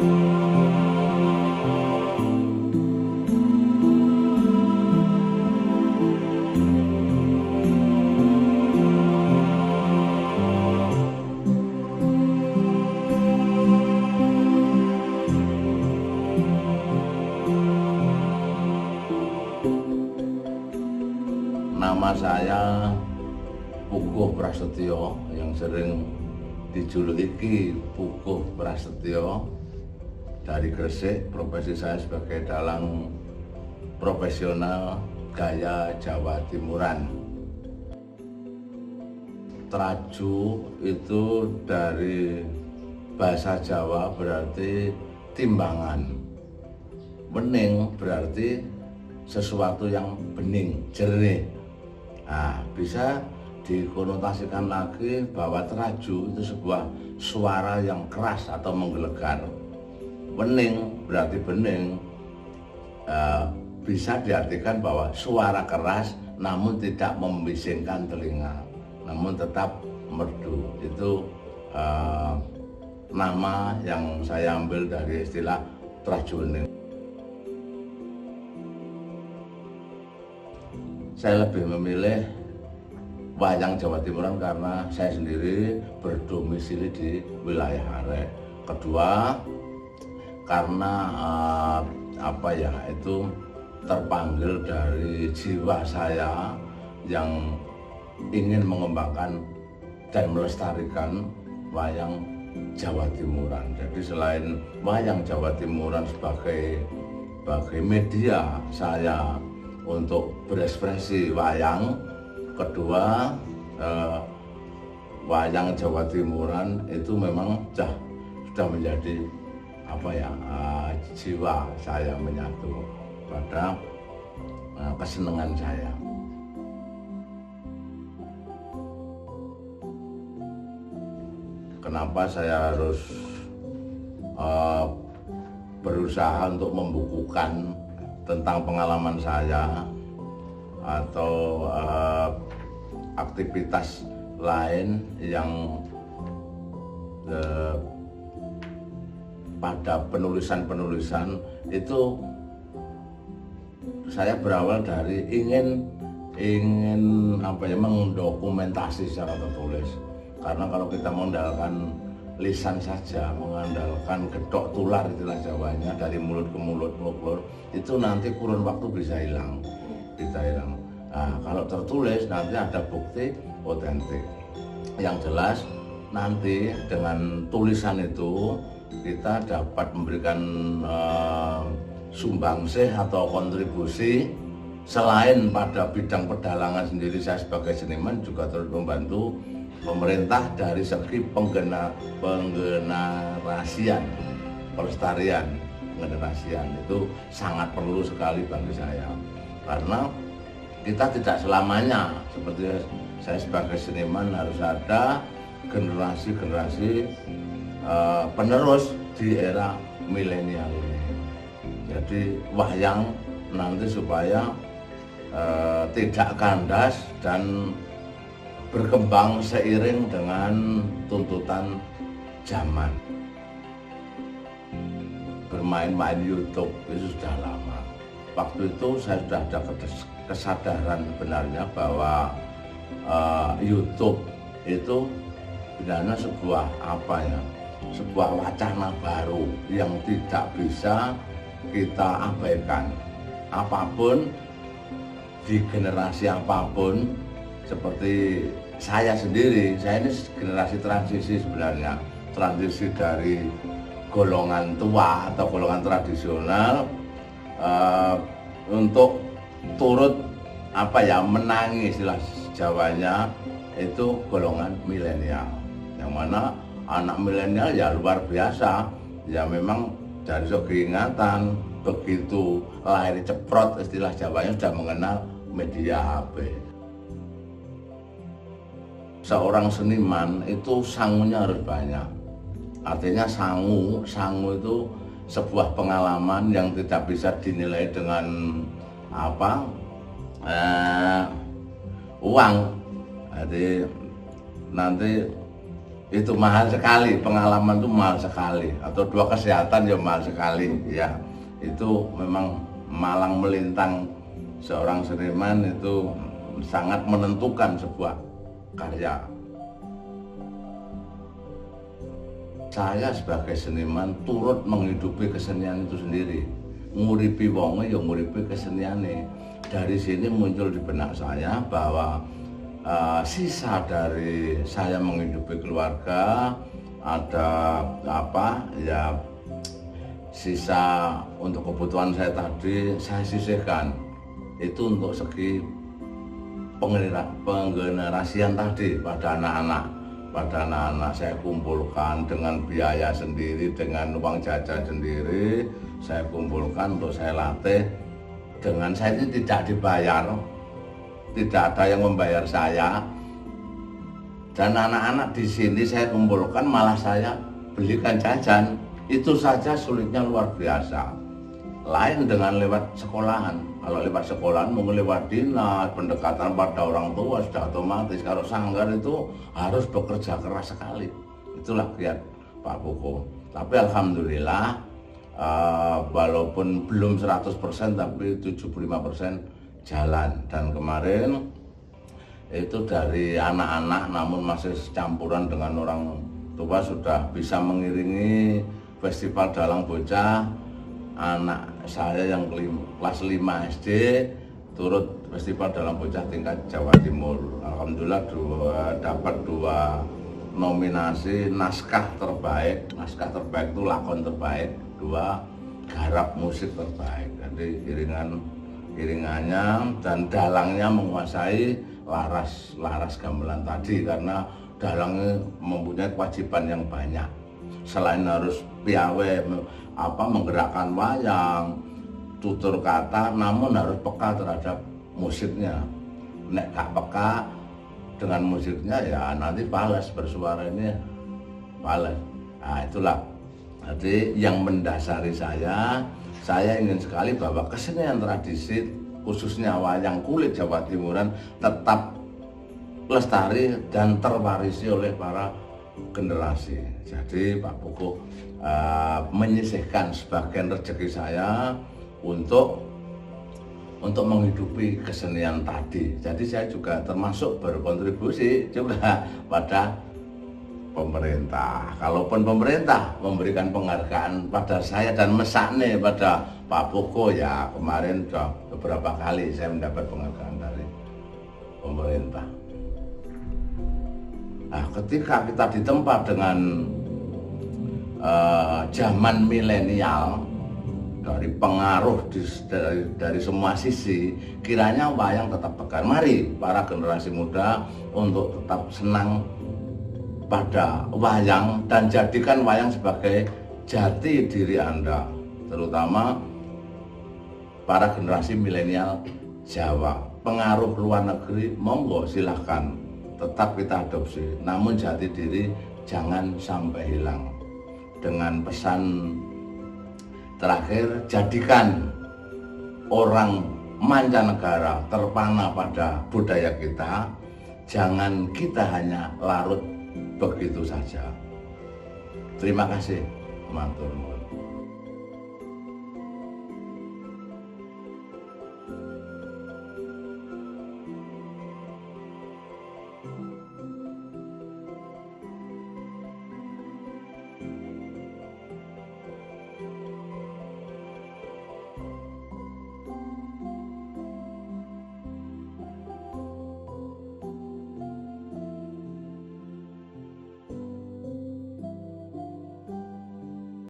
Nama saya Puguh Prasetyo, yang sering dijuluki Puguh Prasetyo, dari Gresik. Profesi saya sebagai dalang profesional gaya Jawa Timuran. Traju itu dari bahasa Jawa berarti timbangan. Bening berarti sesuatu yang bening, jernih. Nah, bisa dikonotasikan lagi bahwa traju itu sebuah suara yang keras atau menggelegar. Bening berarti bening, bisa diartikan bahwa suara keras namun tidak membisingkan telinga, namun tetap merdu. Itu nama yang saya ambil dari istilah traju bening. Saya lebih memilih wayang Jawa Timuran karena saya sendiri berdomisili di wilayah Arek. Kedua, karena itu terpanggil dari jiwa saya yang ingin mengembangkan dan melestarikan wayang Jawa Timuran. Jadi selain wayang Jawa Timuran sebagai media saya untuk berekspresi wayang, kedua wayang Jawa Timuran itu memang sudah menjadi jiwa saya menyatu pada kesenangan saya. Kenapa saya harus berusaha untuk membukukan tentang pengalaman saya atau aktivitas lain yang pada penulisan itu saya berawal dari ingin mendokumentasi secara tertulis. Karena kalau kita mengandalkan lisan saja, mengandalkan gedok tular istilah Jawanya, dari mulut ke mulut, itu nanti kurun waktu bisa hilang. Nah, kalau tertulis nanti ada bukti otentik. Yang jelas nanti dengan tulisan itu kita dapat memberikan sumbangsih atau kontribusi. Selain pada bidang pedalangan sendiri, saya sebagai seniman juga terus membantu pemerintah dari segi penggenerasian, pelestarian, penggenerasian itu sangat perlu sekali bagi saya. Karena kita tidak selamanya, seperti saya sebagai seniman, harus ada generasi penerus di era milenial ini. Jadi wayang nanti supaya tidak kandas dan berkembang seiring dengan tuntutan zaman. Bermain-main YouTube itu sudah lama. Waktu itu saya sudah ada kesadaran sebenarnya bahwa YouTube itu sebenarnya sebuah wacana baru yang tidak bisa kita abaikan. Apapun di generasi apapun, seperti saya sendiri, saya ini generasi transisi sebenarnya, transisi dari golongan tua atau golongan tradisional untuk turut menangi istilah Jawanya itu golongan milenial, yang mana anak milenial ya luar biasa, ya memang dari segi ingatan begitu lahir ceprot istilah Jawanya sudah mengenal media HP. Seorang seniman itu sangunya harus banyak. Artinya sangu itu sebuah pengalaman yang tidak bisa dinilai dengan uang. Jadi nanti itu mahal sekali, pengalaman itu mahal sekali, atau dua kesehatan ya mahal sekali ya. Itu memang malang melintang seorang seniman itu sangat menentukan sebuah karya. Saya sebagai seniman turut menghidupi kesenian itu sendiri, nguripi wonge ya nguripi keseniane. Dari sini muncul di benak saya bahwa sisa dari saya menghidupi keluarga, ada apa ya, sisa untuk kebutuhan saya tadi saya sisihkan itu untuk segi penggenerasian tadi pada anak-anak saya kumpulkan dengan biaya sendiri, dengan uang jajan sendiri saya kumpulkan untuk saya latih. Dengan saya ini tidak dibayar, tidak ada yang membayar saya, dan anak-anak di sini saya kumpulkan malah saya belikan jajan. Itu saja sulitnya luar biasa. Lain dengan lewat sekolahan. Kalau lewat sekolahan mungkin lewat dinas, pendekatan pada orang tua sudah otomatis. Kalau sanggar itu harus bekerja keras sekali. Itulah kiat Pak Puko. Tapi alhamdulillah walaupun belum 100% tapi 75% jalan. Dan kemarin itu dari anak-anak namun masih campuran dengan orang tua sudah bisa mengiringi festival dalang bocah. Anak saya yang kelas 5 SD turut festival dalang bocah tingkat Jawa Timur. Alhamdulillah dapat 2 nominasi naskah terbaik itu lakon terbaik, 2 garap musik terbaik. Jadi iringannya dan dalangnya menguasai laras gamelan tadi, karena dalangnya mempunyai kewajiban yang banyak. Selain harus piawe menggerakkan wayang, tutur kata, namun harus peka terhadap musiknya. Nek gak peka dengan musiknya ya nanti fales, bersuara ini fales. Nah itulah. Jadi yang mendasari saya ingin sekali bahwa kesenian tradisi khususnya wayang kulit Jawa Timuran tetap lestari dan terwarisi oleh para generasi. Jadi Pak Puko menyisihkan sebagian rezeki saya untuk menghidupi kesenian tadi. Jadi saya juga termasuk berkontribusi juga pada pemerintah. Kalaupun pemerintah memberikan penghargaan pada saya dan mesakne pada Pak Puko, ya kemarin sudah beberapa kali saya mendapat penghargaan dari pemerintah. Nah, ketika kita ditempa dengan zaman milenial, dari pengaruh dari semua sisi, kiranya wayang tetap tegar. Mari para generasi muda untuk tetap senang pada wayang dan jadikan wayang sebagai jati diri Anda, terutama para generasi milenial Jawa. Pengaruh luar negeri monggo silahkan, tetap kita adopsi, namun jati diri jangan sampai hilang. Dengan pesan terakhir, jadikan orang mancanegara terpana pada budaya kita, jangan kita hanya larut begitu saja. Terima kasih, matur nuwun.